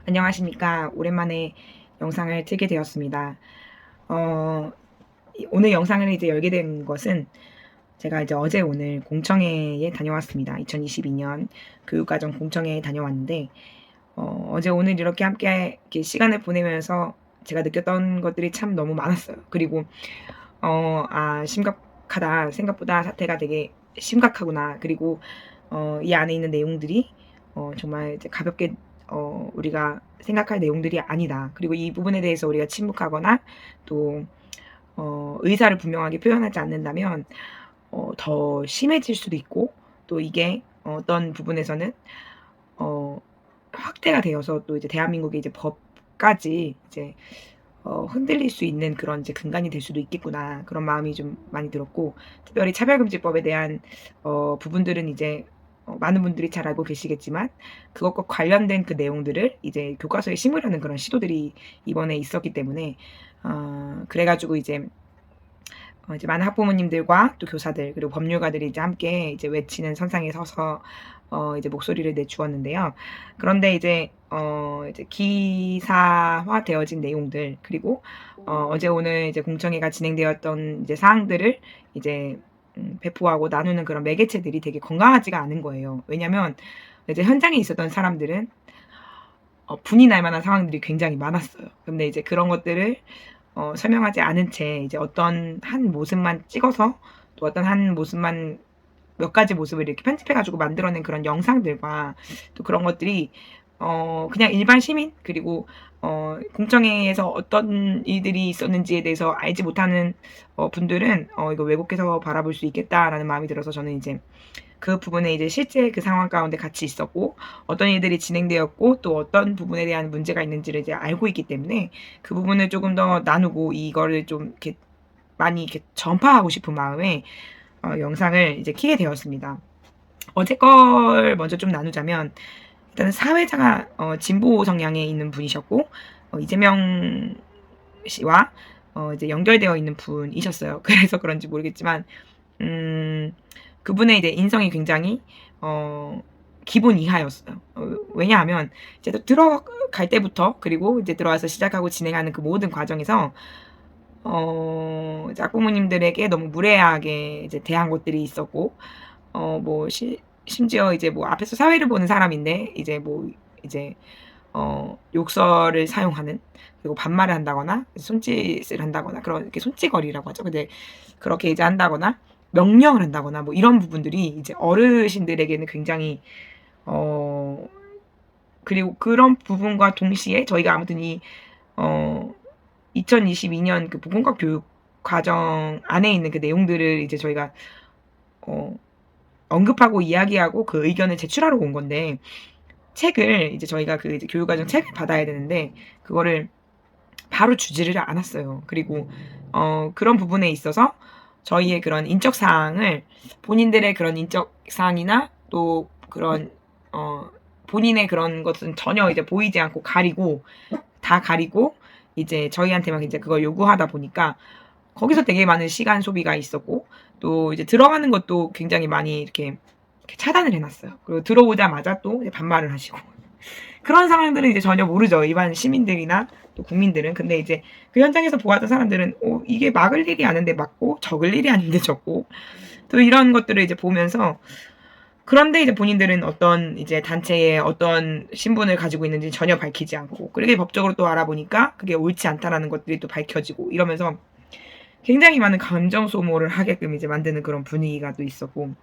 안녕하십니까. 오랜만에 영상을 틀게 되었습니다. 어, 오늘 영상을 이제 열게 된 것은 제가 이제 어제 오늘 공청회에 다녀왔습니다. 2022년 교육과정 공청회에 다녀왔는데, 어제 오늘 이렇게 함께 이렇게 시간을 보내면서 제가 느꼈던 것들이 참 너무 많았어요. 그리고, 심각하다. 생각보다 사태가 되게 심각하구나. 그리고, 이 안에 있는 내용들이, 정말 이제 가볍게 우리가 생각할 내용들이 아니다. 그리고 이 부분에 대해서 우리가 침묵하거나 또 의사를 분명하게 표현하지 않는다면 더 심해질 수도 있고, 또 이게 어떤 부분에서는 어 확대가 되어서 또 이제 대한민국의 이제 법까지 이제 흔들릴 수 있는 그런 이제 근간이 될 수도 있겠구나. 그런 마음이 좀 많이 들었고, 특별히 차별금지법에 대한 부분들은 이제 많은 분들이 잘 알고 계시겠지만, 그것과 관련된 그 내용들을 이제 교과서에 심으려는 그런 시도들이 이번에 있었기 때문에, 그래 가지고 이제 많은 학부모님들과 또 교사들 그리고 법률가들이 이제 함께 이제 외치는 선상에 서서 이제 목소리를 내주었는데요. 그런데 이제 기사화되어진 내용들, 그리고 어제 오늘 이제 공청회가 진행되었던 이제 사항들을 이제 배포하고 나누는 그런 매개체들이 되게 건강하지가 않은 거예요. 왜냐면 이제 현장에 있었던 사람들은 분이 날 만한 상황들이 굉장히 많았어요. 근데 이제 그런 것들을 설명하지 않은 채 이제 어떤 한 모습만 찍어서, 또 어떤 한 모습만, 몇 가지 모습을 이렇게 편집해 가지고 만들어낸 그런 영상들과, 또 그런 것들이 그냥 일반 시민, 그리고 공청회에서 어떤 일들이 있었는지에 대해서 알지 못하는 분들은 '이거 왜곡해서 바라볼 수 있겠다.'라는 마음이 들어서, 저는 이제 그 부분에 이제 실제 그 상황 가운데 같이 있었고, 어떤 일들이 진행되었고, 또 어떤 부분에 대한 문제가 있는지를 이제 알고 있기 때문에, 그 부분을 조금 더 나누고 이거를 좀 이렇게 많이 이렇게 전파하고 싶은 마음에 영상을 이제 켜게 되었습니다. 어제 걸 먼저 좀 나누자면, 일단은 사회자가 진보 성향에 있는 분이셨고, 이재명 씨와 이제 연결되어 있는 분이셨어요. 그래서 그런지 모르겠지만, 음, 그분의 이제 인성이 굉장히 기본 이하였어요. 왜냐하면 이제 또 들어갈 때부터, 그리고 이제 들어와서 시작하고 진행하는 그 모든 과정에서 이제 학부모님들에게 너무 무례하게 이제 대한 것들이 있었고, 뭐 심지어 이제 뭐 앞에서 사회를 보는 사람인데 이제 뭐 이제 욕설을 사용하는, 그리고 반말을 한다거나 손짓을 한다거나, 그런 이렇게 손찌거리라고 하죠. 근데 그렇게 이제 한다거나 명령을 한다거나 뭐 이런 부분들이 이제 어르신들에게는 굉장히 어 그리고 그런 부분과 동시에 저희가 아무튼 어 2022년 그 보건과 교육 과정 안에 있는 그 내용들을 이제 저희가 어 언급하고 이야기하고 그 의견을 제출하러 온 건데, 책을 이제 저희가 그 이제 교육과정 책을 받아야 되는데 그거를 바로 주지를 않았어요. 그리고 그런 부분에 있어서 저희의 그런 인적 사항을, 본인들의 그런 인적 사항이나 또 그런 본인의 그런 것은 전혀 이제 보이지 않고 가리고, 다 가리고 이제 저희한테만 이제 그걸 요구하다 보니까 거기서 되게 많은 시간 소비가 있었고, 또 이제 들어가는 것도 굉장히 많이 이렇게 차단을 해 놨어요. 그리고 들어오자마자 또 이제 반말을 하시고. 그런 상황들은 이제 전혀 모르죠, 일반 시민들이나 또 국민들은. 근데 이제 그 현장에서 보았던 사람들은 이게 막을 일이 아닌데 막고, 적을 일이 아닌데 적고, 또 이런 것들을 이제 보면서, 그런데 이제 본인들은 어떤 이제 단체의 어떤 신분을 가지고 있는지 전혀 밝히지 않고, 그게 법적으로 또 알아보니까 그게 옳지 않다라는 것들이 또 밝혀지고, 이러면서 굉장히 많은 감정 소모를 하게끔 이제 만드는 그런 분위기가 또 있었고,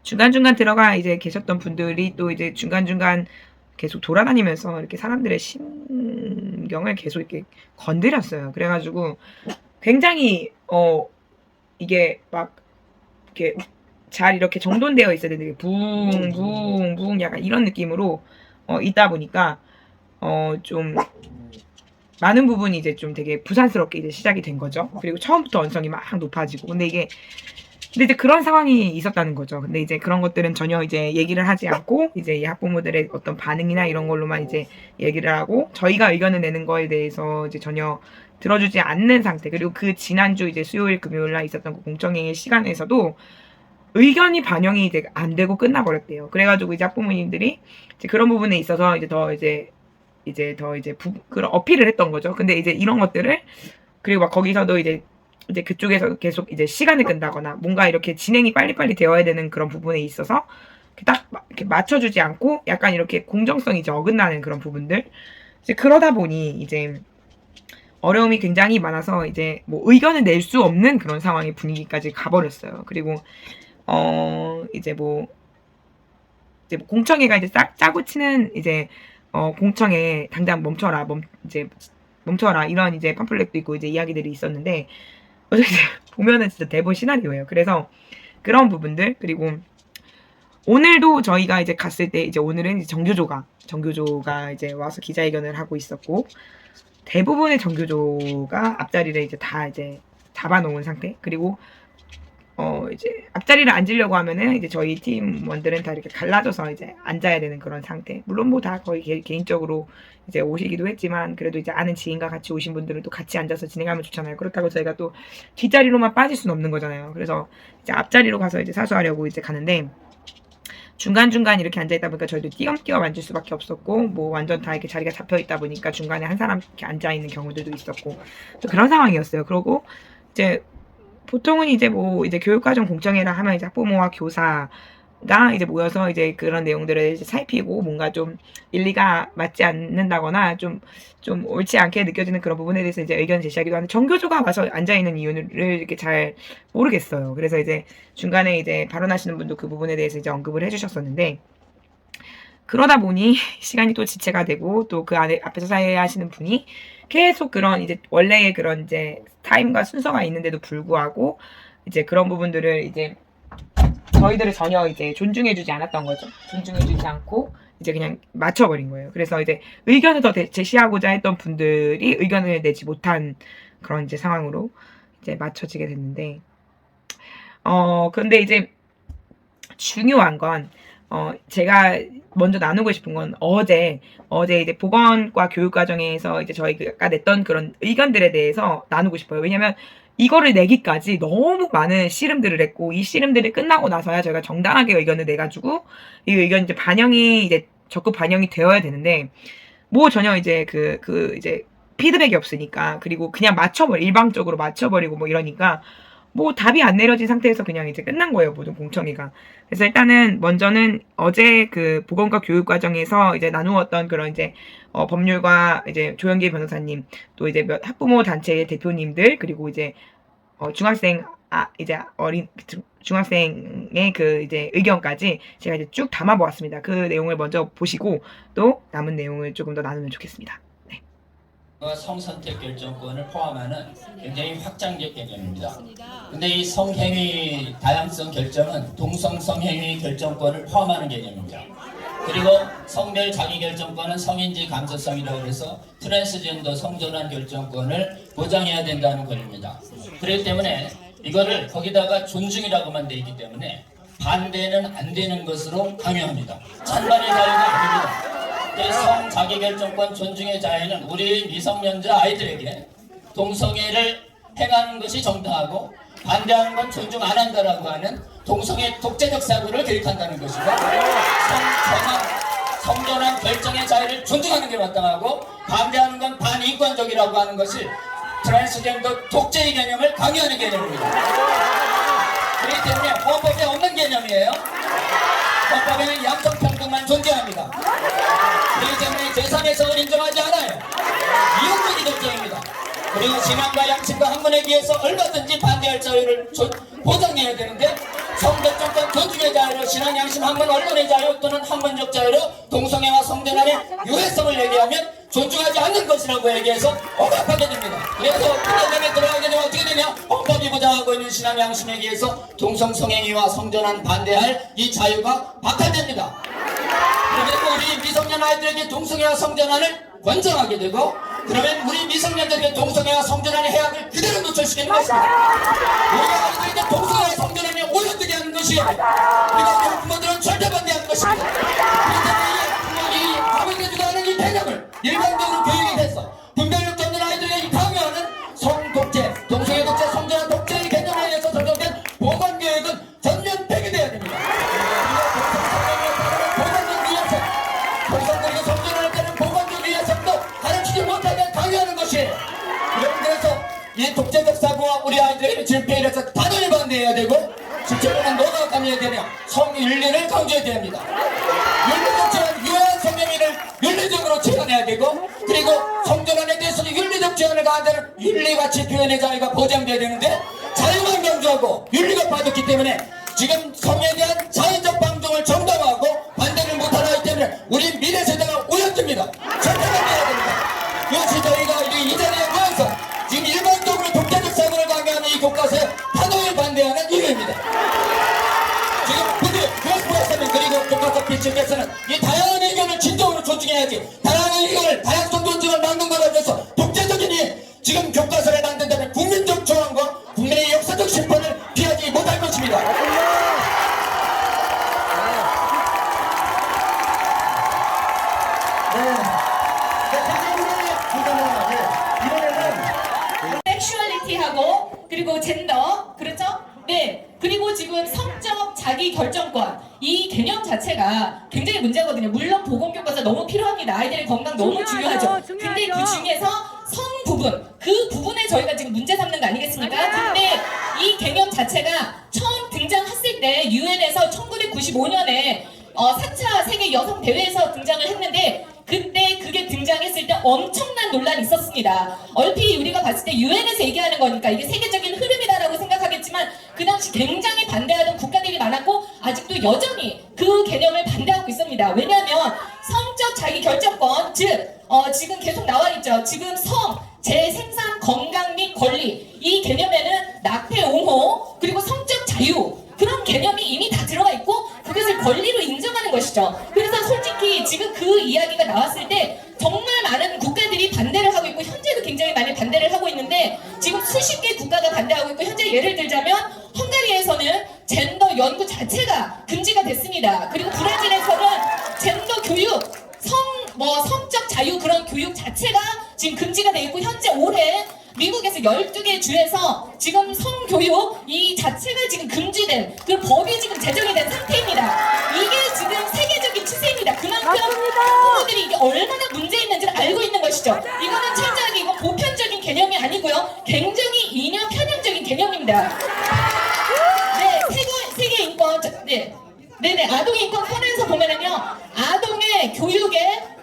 중간중간 들어가 이제 계셨던 분들이 또 이제 중간중간 계속 돌아다니면서 이렇게 사람들의 심경을 계속 이렇게 건드렸어요. 그래 가지고 굉장히 이게 막 이렇게 잘 이렇게 정돈되어 있어야 되는데 붕붕붕 약간 이런 느낌으로 있다 보니까 좀 많은 부분이 이제 좀 되게 부산스럽게 이제 시작이 된 거죠. 그리고 처음부터 언성이 막 높아지고. 근데 이제 그런 상황이 있었다는 거죠. 근데 이제 그런 것들은 전혀 이제 얘기를 하지 않고, 이제 이 학부모들의 어떤 반응이나 이런 걸로만 이제 얘기를 하고, 저희가 의견을 내는 거에 대해서 이제 전혀 들어주지 않는 상태. 그리고 그 지난주 이제 수요일 금요일 날 있었던 그 공청회 시간에서도 의견이 반영이 이제 안 되고 끝나버렸대요. 그래가지고 이제 학부모님들이 이제 그런 부분에 있어서 이제 더 이제 더 이제 그런 어필을 했던 거죠. 근데 이제 이런 것들을 그리고 막 거기서도 이제 그쪽에서 계속 이제 시간을 끈다거나 뭔가 이렇게 진행이 빨리빨리 되어야 되는 그런 부분에 있어서 딱 이렇게 맞춰주지 않고 약간 이렇게 공정성이 이제 어긋나는 그런 부분들. 이제 그러다 보니 이제 어려움이 굉장히 많아서 이제 뭐 의견을 낼 수 없는 그런 상황의 분위기까지 가버렸어요. 그리고 이제 뭐 공청회가 이제 짜고 치는 이제 공청회 당장 멈춰라, 멈춰라 이런 이제 팜플렛도 있고 이제 이야기들이 있었는데 어떻게 보면은 진짜 대본 시나리오예요. 그래서 그런 부분들 그리고 오늘도 저희가 이제 갔을 때 이제 오늘은 이제 정교조가 이제 와서 기자회견을 하고 있었고 대부분의 정교조가 앞자리를 이제 다 이제 잡아놓은 상태. 그리고 이제 앞자리를 앉으려고 하면은 이제 저희 팀원들은 다 이렇게 갈라져서 이제 앉아야 되는 그런 상태. 물론 뭐 다 거의 개인적으로 이제 오시기도 했지만 그래도 이제 아는 지인과 같이 오신 분들은 또 같이 앉아서 진행하면 좋잖아요. 그렇다고 저희가 또 뒷자리로만 빠질 수는 없는 거잖아요. 그래서 이제 앞자리로 가서 이제 사수하려고 이제 가는데 중간중간 이렇게 앉아있다 보니까 저희도 띄엄띄엄 앉을 수밖에 없었고 뭐 완전 다 이렇게 자리가 잡혀있다 보니까 중간에 한 사람 이렇게 앉아있는 경우들도 있었고 또 그런 상황이었어요. 그리고 이제 보통은 이제 뭐 이제 교육과정 공청회라 하면 이제 학부모와 교사가 이제 모여서 이제 그런 내용들을 이제 살피고 뭔가 좀 일리가 맞지 않는다거나 좀 옳지 않게 느껴지는 그런 부분에 대해서 이제 의견 제시하기도 하는데 정교조가 와서 앉아있는 이유를 이렇게 잘 모르겠어요. 그래서 이제 중간에 이제 발언하시는 분도 그 부분에 대해서 이제 언급을 해주셨었는데 그러다 보니 시간이 또 지체가 되고 또 그 안에 앞에서 사회하시는 분이 계속 그런 이제 원래의 그런 이제 타임과 순서가 있는데도 불구하고 이제 그런 부분들을 이제 저희들을 전혀 이제 존중해주지 않았던 거죠. 존중해주지 않고 이제 그냥 맞춰버린 거예요. 그래서 이제 의견을 더 제시하고자 했던 분들이 의견을 내지 못한 그런 이제 상황으로 이제 맞춰지게 됐는데, 근데 이제 중요한 건 제가 먼저 나누고 싶은 건 어제 이제 보건과 교육과정에서 이제 저희가 냈던 그런 의견들에 대해서 나누고 싶어요. 왜냐면 이거를 내기까지 너무 많은 씨름들을 했고 이 씨름들이 끝나고 나서야 저희가 정당하게 의견을 내가지고 이 의견이 이제 적극 반영이 되어야 되는데 뭐 전혀 이제 이제 피드백이 없으니까 그리고 그냥 일방적으로 맞춰버리고 뭐 이러니까 뭐 답이 안 내려진 상태에서 그냥 이제 끝난 거예요, 모든 공청회가. 그래서 일단은 먼저는 어제 그 보건과 교육 과정에서 이제 나누었던 그런 이제 법률과 이제 조영기 변호사님 또 이제 몇 학부모 단체의 대표님들 그리고 이제 중학생의 그 이제 의견까지 제가 이제 쭉 담아 보았습니다. 그 내용을 먼저 보시고 또 남은 내용을 조금 더 나누면 좋겠습니다. 성선택 결정권을 포함하는 굉장히 확장적 개념입니다. 근데 이 성행위 다양성 결정은 동성성행위 결정권을 포함하는 개념입니다. 그리고 성별 자기결정권은 성인지 감수성이라고 해서 트랜스젠더 성전환 결정권을 보장해야 된다는 권입니다. 그렇기 때문에 이거를 거기다가 존중이라고만 돼 있기 때문에 반대는 안 되는 것으로 강요합니다. 찬반의 자유가 아닙니다. 성 자기결정권 존중의 자유는 우리 미성년자 아이들에게 동성애를 행하는 것이 정당하고 반대하는 건 존중 안 한다라고 하는 동성애 독재적 사고를 교육한다는 것이고 성전환 결정의 자유를 존중하는 게 마땅하고 반대하는 건 반인권적이라고 하는 것이 트랜스젠더 독재의 개념을 강요하는 개념입니다. 그렇기 때문에 헌법에 없는 개념이에요. 헌법에는 양성평등만 존재합니다. 그렇기 때문에 제3의 을 인정하지 않아요. 이용적인 결정입니다. 그리고 신앙과 양심과 학문에 비해서 얼마든지 반대할 자유를 보장해야 되는데 성결정권 존중의 자유로 신앙, 양심, 학문, 언론의 자유 또는 학문적 자유로 동성애와 성전환의 유해성을 얘기하면 존중하지 않는 것이라고 얘기해서 억압하게 됩니다. 그래서 그 개념에 들어가게 되면 어떻게 되냐? 헌법이 보장하고 있는 신앙, 양심에 의해서 동성성행위와 성전환 반대할 이 자유가 박탈됩니다. 그리고 우리 미성년 아이들에게 동성애와 성전환을 권장하게 되고 그러면 우리 미성년들에게 동성애와 성전환의 해악을 그대로 노출시키는 것입니다. 우리 아이들에게 동성애와 성전환이 오염되게 하는 것이에요. 그리고 우리 부모들은 절대 반대하는 것입니다. 그렇기 때문에 이 가보이지도 않은 이 개념을 일반적으로 교육이 돼서 분별력 없는 아이들에게 강요하는 성독재, 동성애 독재, 성전환 독재의 개념에 의해서 적용된 보건교육은 전면 폐기되어야 됩니다. 그리고 동성성애에 따르는 보건적 위해서 동성들에게 성전환을 따르는 보건적 위해서 우리 아이들에게 질폐일에서 단호히 반대해야 되고, 실제로는 뭐가 강조해야 되냐? 성윤리를 강조해야 됩니다. 윤리적 제한, 유해한 성명위를 윤리적으로 제한해야 되고, 그리고 성전환에 대해서는 윤리적 제한을 가한다는 윤리가치 표현의 자유가 보장돼야 되는데, 자유만 강조하고 윤리가 빠졌기 때문에 지금 성에 대한 자연적 방종을 정당화하고 반대를 못하기 때문에 우리 미래 세대가 오염됩니다. 선택해야 됩니다. 이것이 저희가 이 자리에 모여서 지금 일반적으로 독재적 사고를 강요하는 이 교과서에 단호히 반대하는 이유입니다. 지금 부디 교수부에서는 그리고 교과서 필수께서는 이 다양한 의견을 진정으로 존중해야지, 다양한 의견을 다양성 존중을 막는 거라 해서 독재적인 이 지금 교과서를 만든다면 국민적 조항과 국민의 역사적 심판을 피하지 못할 것입니다. 섹슈얼리티하고 그리고 젠더, 그렇죠? 네, 그리고 지금 성적 자기 결정권 이 개념 자체가 굉장히 문제거든요. 물론 보건교과서 너무 필요합니다. 아이들의 건강 너무 중요하죠. 근데 그 중에서 성 부분, 그 부분에 저희가 지금 문제 삼는 거 아니겠습니까? 근데 이 개념 자체가 처음 등장했을 때 유엔에서 1995년에 4차 세계 여성 대회에서 등장을 했는데, 그때 그게 등장했을 때 엄청난 논란이 있었습니다. 얼핏 우리가 봤을 때 유엔에서 얘기하는 거니까 이게 세계적인 흐름이다라고 생각하겠지만, 그 당시 굉장히 반대하던 국가들이 많았고 아직도 여전히 그 개념을 반대하고 있습니다. 왜냐하면 성적 자기 결정권, 즉 지금 계속 나와 있죠. 지금 성, 재생산, 건강 및 권리, 이 개념에는 낙태, 옹호, 그리고 성적 자유, 그런 개념이 이미 다 들어가 있고 그것을 권리로 인정하는 것이죠. 그래서 솔직히 지금 그 이야기가 나왔을 때 정말 많은 국가들이 반대를 하고 있고, 현재도 굉장히 많이 반대를 하고 있는데, 지금 수십 개 국가가 반대하고 있고, 현재 예를 들자면 헝가리에서는 젠더 연구 자체가 금지가 됐습니다. 그리고 브라질에서는 젠더 교육, 성적 자유 그런 교육 자체가 지금 금지가 돼 있고, 현재 올해 미국에서 12개 주에서 지금 성교육 이 자체가 지금 금지된 그 법이 지금 제정이 된 상태입니다. 이게 지금 세계적인 추세입니다. 그만큼 학부모들이 이게 얼마나 문제 있는지를 알고 있는 것이죠. 이거는 철저하게 이건 보편적인 개념이 아니고요, 굉장히 이념 편향적인 개념입니다. 네, 세계 인권, 네네, 아동의 인권 헌에서 보면은요, 아동의 교육의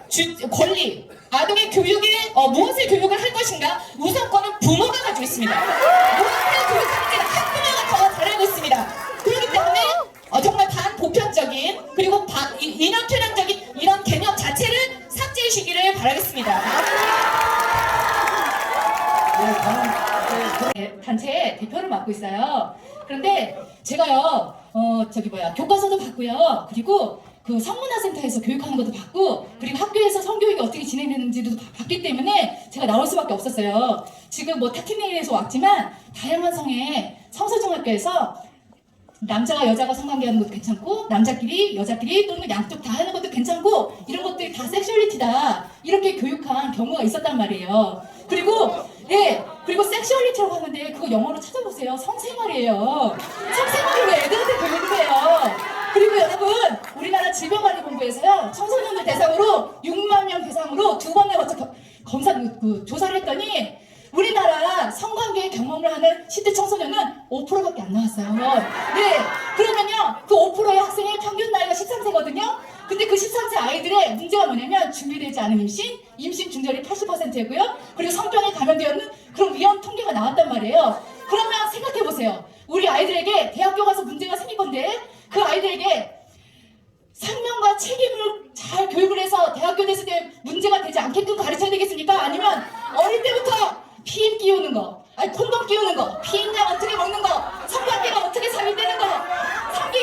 권리, 아동의 교육에 무엇을 교육을 할 것인가, 우선권은 부모가 가지고 있습니다. 무엇을 교육하는지는 학부모가 더 잘 알고 있습니다. 그렇기 때문에 정말 반보편적인 그리고 이념 편향적인 이런 개념 자체를 삭제해 주시기를 바라겠습니다. 단체의 대표를 맡고 있어요. 그런데 제가요, 교과서도 봤고요, 그리고 그 성문화센터에서 교육하는 것도 봤고, 그리고 학교에서 성교육이 어떻게 진행되는지도 봤기 때문에 제가 나올 수밖에 없었어요. 지금 타키네일에서 왔지만 다양한 성의 성서중학교에서 남자와 여자가 성관계하는 것도 괜찮고, 남자끼리 여자끼리 또는 양쪽 다 하는 것도 괜찮고, 이런 것들이 다 섹슈얼리티다 이렇게 교육한 경우가 있었단 말이에요. 그리고 섹슈얼리티라고 하는데 그거 영어로 찾아보세요. 성생활이에요. 성생활을 왜 애들한테 교육을 해요? 그리고 여러분, 우리나라 질병관리본부에서요, 청소년들 대상으로 6만 명 대상으로 2번에 걸쳐 조사를 했더니 우리나라 성관계 경험을 하는 10대 청소년은 5%밖에 안 나왔어요. 네, 그러면요, 그 5%의 학생의 평균 나이가 13세거든요. 근데 그 13세 아이들의 문제가 뭐냐면 준비되지 않은 임신 중절이 80%고요. 그리고 성병에 감염되었는 그런 위험 통계가 나왔단 말이에요. 그러면 생각해보세요. 우리 아이들에게 대학교 가서 문제가 생길 건데, 그 아이들에게 상명과 책임을 잘 교육을 해서 대학교 됐을 때 문제가 되지 않게끔 가르쳐야 되겠습니까? 아니면 어릴 때부터 피임 끼우는 거, 콘돔 끼우는 거, 피임약 어떻게 먹는 거, 성관계가 어떻게 사유되는 거,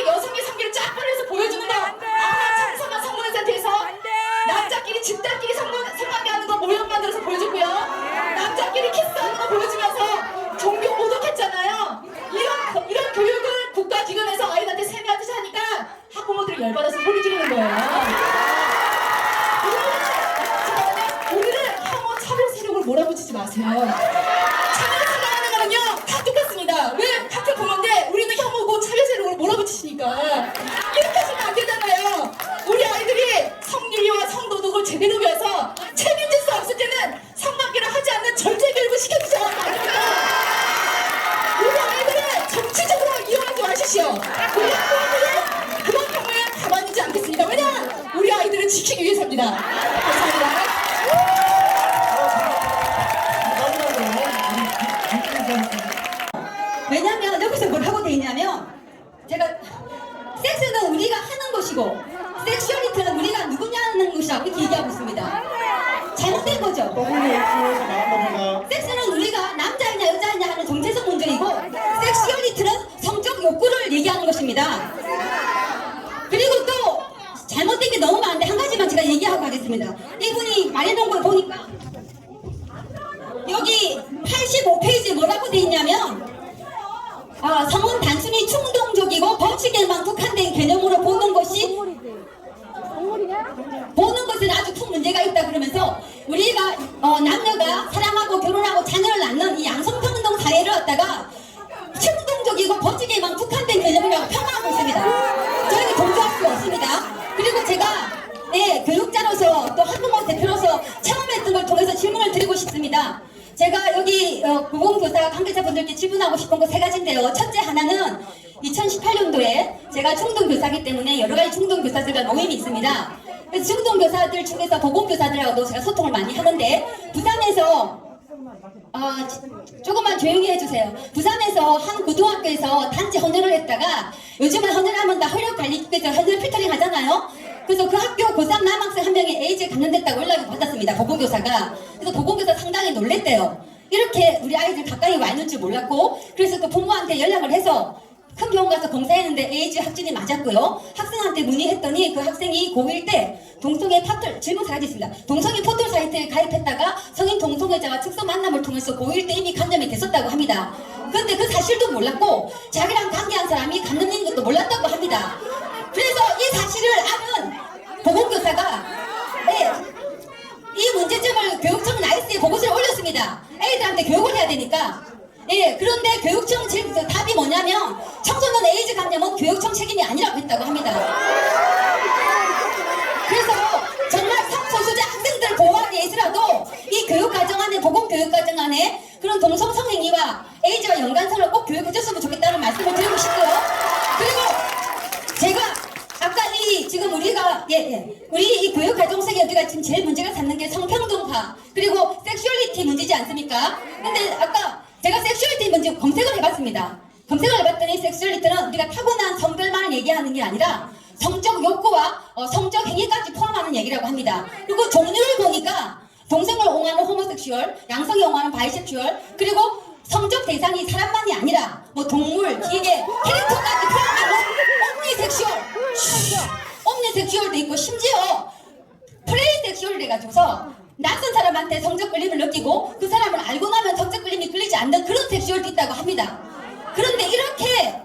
여성의 성기를 쫙 꺼내서 보여주는 거, 청소년 성문화센터에서 남자끼리 집단끼리 성관계하는 거 모형 만들어서 보여주고요, 남자끼리 키스하는 거 보여주면서 종교 모독했잖아요. 이런 교육을 국가기관에서 아이들한테 세뇌하듯이 하니까 학부모들이 열받아서 소리 지르는 거예요. 우리를 혐오 차별 세력으로 몰아붙이지 마세요. 차별 세력하는 거는요 다 똑같습니다. 왜 같은 부모인데 우리는 혐오고 차별 세력으로 몰아붙이시니까 이렇게 하시면 안 되잖아요. 우리 아이들이 성윤리와 성도덕을 제대로 배워서 책임질 수 없을 때는 성관계를 하지 않는 절제 교육을 시켜주셔야 합니다. 하겠습니다. 감사합니다. 왜냐면 여기서 뭘 하고 돼 있냐면 제가 섹스는 우리가 하는 것이고 섹슈얼리티는 우리가 누구냐는 것이라고 이렇게 얘기하고 있습니다. 잘못된 거죠. 섹스는 우리가 남자이냐 여자이냐 하는 정체성 문제이고 섹슈얼리티는 성적 욕구를 얘기하는 것입니다. 그리고 또 잘못된 게 너무 많은데 한 가지만 제가 얘기하고 가겠습니다. 이분이 말해놓은 걸 보니까 여기 85페이지에 뭐라고 돼 있냐면 성은 단순히 충동적이고 법칙에만 국한된 개념으로 보는 것은 아주 큰 문제가 있다 그러면서 우리가 남녀가 사랑하고 결혼하고 자녀를 낳는 이 양성평등 사회를 갖다가 충동적이고 법칙에만 국한된 개념이라고 평가하고 있습니다. 저희는 동조할 수 없습니다. 그리고 제가 교육자로서 또 학부모 대표로서 체험했던 걸 통해서 질문을 드리고 싶습니다. 제가 여기 보건교사 관계자분들께 질문하고 싶은 거 세 가지인데요. 첫째 하나는 2018년도에 제가 중등교사이기 때문에 여러 가지 중등교사들과 모임이 있습니다. 그래서 중등교사들 중에서 보건교사들하고도 제가 소통을 많이 하는데 부산에서 조금만 조용히 해주세요. 부산에서 한 고등학교에서 단체 헌혈을 했다가 요즘은 헌혈하면 다 혈액관리국에서 헌혈 필터링 하잖아요. 그래서 그 학교 고3 남학생 한 명이 에이즈에 감염됐다고 연락을 받았습니다. 보건교사가. 그래서 보건교사 상당히 놀랬대요. 이렇게 우리 아이들 가까이 와 있는 줄 몰랐고 그래서 그 부모한테 연락을 해서 큰 병원 가서 검사했는데 에이즈 확진이 맞았고요. 학생한테 문의했더니 그 학생이 고1 때 동성애 파털 질문 사이트 있습니다. 동성애 포털 사이트에 가입했다가 성인 동성애자와 특수 만남을 통해서 고1 때 이미 감염이 됐었다고 합니다. 그런데 그 사실도 몰랐고 자기랑 관계한 사람이 감염된 것도 몰랐다고 합니다. 그래서 이 사실을 아는 보건교사가 이 문제점을 교육청 나이스에 보고서를 올렸습니다. 애들한테 교육을 해야 되니까. 그런데 교육청 답이 뭐냐면 청소년 에이즈 감염은 교육청 책임이 아니라고 했다고 합니다. 그래서 정말 성소수자 학생들을 보호하기 위해서라도 이 교육과정 안에 보건교육과정 안에 그런 동성성행위와 에이즈와 연관성을 꼭 교육해줬으면 좋겠다는 말씀을 드리고 싶고요. 그리고 제가 아까 지금 우리가 우리 이 교육과정 속에 우리가 지금 제일 문제가 삼는 게 성평등화 그리고 섹슈얼리티 문제지 않습니까? 근데 아까 제가 섹슈얼리티 문제 검색을 해봤습니다. 검색을 해봤더니 섹슈얼리티는 우리가 타고난 성별만을 얘기하는 게 아니라 성적 욕구와 성적 행위까지 포함하는 얘기라고 합니다. 그리고 종류를 보니까 동성을 옹호하는 호모섹슈얼, 양성을 옹호하는 바이섹슈얼, 그리고 성적 대상이 사람만이 아니라 뭐 동물, 기계, 캐릭터까지 포함하는 옴니섹슈얼도 있고 심지어 플레이섹슈얼을 해가지고서 낯선 사람한테 성적 끌림을 느끼고 그 사람을 알고 나면 성적 끌림이 끌리지 않는 그런 섹슈얼도 있다고 합니다. 그런데 이렇게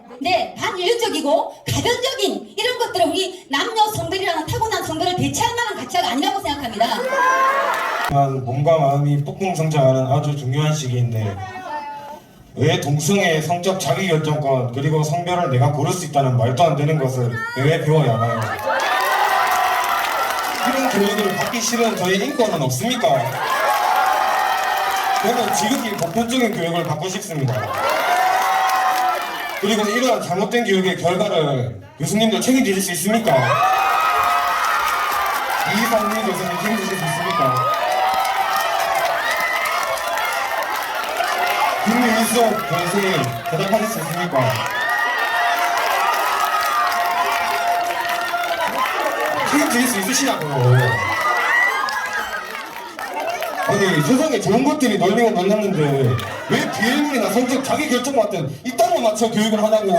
반인륜적이고 가변적인 이런 것들은 우리 남녀 성별이라는 타고난 성별을 대체할 만한 가치가 아니라고 생각합니다. 몸과 마음이 폭풍 성장하는 아주 중요한 시기인데 왜 동성애 성적 자기결정권 그리고 성별을 내가 고를 수 있다는 말도 안 되는 것을 왜 배워야 하나요? 이런 교육을 받기 싫은 저희 인권은 없습니까? 저는 지극히 보편적인 교육을 받고 싶습니다. 그리고 이러한 잘못된 교육의 결과를 교수님도 책임지실 수 있습니까? 이상민 교수님 책임지실 수 있습니까? 김민석 교수님 대답하실 수 있습니까? 책임질 수 있으시냐고요. 아니 세상에 좋은 것들이 널리고 널렸는데 왜 비엘물이나 성적 자기결정 같은 이딴 거 맞춰 교육을 하냐고.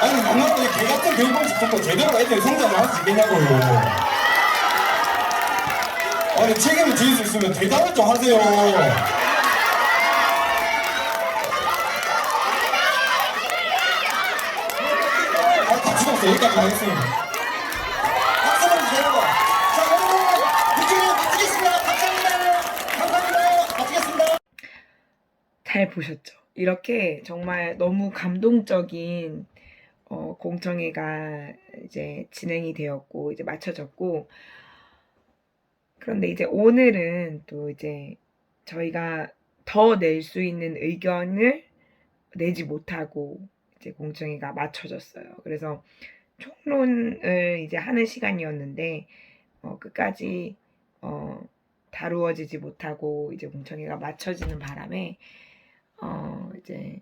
아니 남나라에 개같은 교육 방식 듣고 제대로 애들이 성장을 할 수 있겠냐고요. 아니 책임을 지을 수 있으면 대답을 좀 하세요. 같이 봤어. 여기까지 하겠습니다. 박수 한번 주세요. 자, 여러분, 이쪽으로 마치겠습니다. 감사합니다. 마치겠습니다. 잘 보셨죠? 이렇게 정말 너무 감동적인 공청회가 이제 진행이 되었고 이제 마쳐졌고, 그런데 이제 오늘은 또 이제 저희가 더 낼 수 있는 의견을 내지 못하고 이제 공청회가 마쳐졌어요. 그래서 총론을 이제 하는 시간이었는데 끝까지 다루어지지 못하고 이제 공청회가 맞춰지는 바람에 이제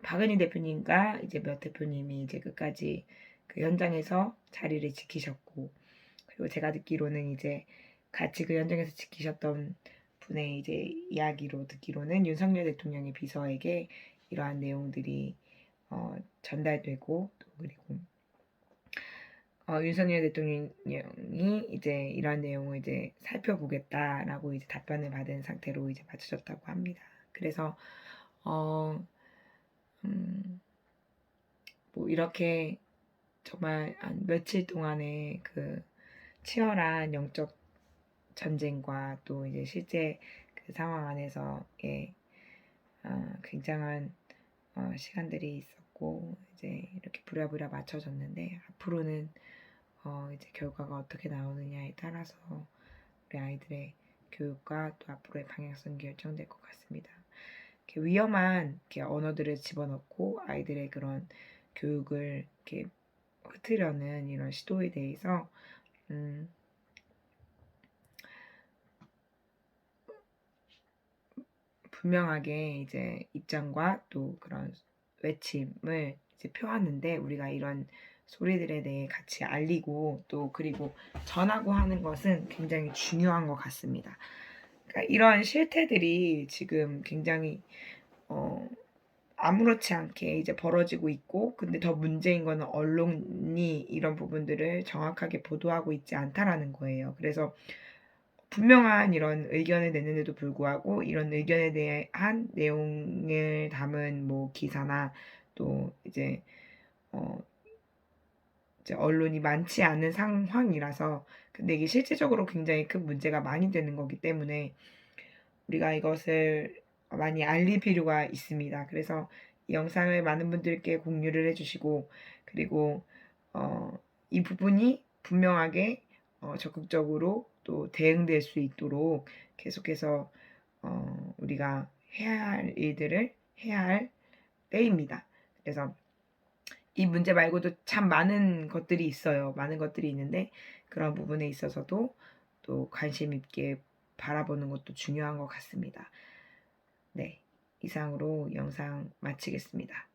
박은희 대표님과 이제 몇 대표님이 이제 끝까지 그 현장에서 자리를 지키셨고, 그리고 제가 듣기로는 이제 같이 그 현장에서 지키셨던 분의 이제 이야기로 듣기로는 윤석열 대통령의 비서에게 이러한 내용들이 전달되고, 또 그리고 윤석열 대통령이 이제 이러한 내용을 이제 살펴보겠다라고 이제 답변을 받은 상태로 이제 맞춰졌다고 합니다. 그래서 뭐 이렇게 정말 한 며칠 동안의 그 치열한 영적 전쟁과 또 이제 실제 그 상황 안에서의 굉장한 시간들이 있었고, 이제 이렇게 부랴부랴 맞춰졌는데, 앞으로는 이제 결과가 어떻게 나오느냐에 따라서 우리 아이들의 교육과 또 앞으로의 방향성이 결정될 것 같습니다. 이렇게 위험한 이렇게 언어들을 집어넣고 아이들의 그런 교육을 이렇게 흐트려는 이런 시도에 대해서 분명하게 이제 입장과 또 그런 외침을 이제 표하는데, 우리가 이런 소리들에 대해 같이 알리고 또 그리고 전하고 하는 것은 굉장히 중요한 것 같습니다. 그러니까 이런 실태들이 지금 굉장히 아무렇지 않게 이제 벌어지고 있고, 근데 더 문제인 거는 언론이 이런 부분들을 정확하게 보도하고 있지 않다라는 거예요. 그래서 분명한 이런 의견을 내는데도 불구하고 이런 의견에 대한 내용을 담은 뭐 기사나 또 이제 언론이 많지 않은 상황이라서, 근데 이게 실질적으로 굉장히 큰 문제가 많이 되는 거기 때문에 우리가 이것을 많이 알릴 필요가 있습니다. 그래서 이 영상을 많은 분들께 공유를 해주시고, 그리고 이 부분이 분명하게 적극적으로 또 대응될 수 있도록 계속해서 우리가 해야 할 일들을 해야 할 때입니다. 그래서 이 문제 말고도 참 많은 것들이 있어요. 많은 것들이 있는데 그런 부분에 있어서도 또 관심 있게 바라보는 것도 중요한 것 같습니다. 네, 이상으로 영상 마치겠습니다.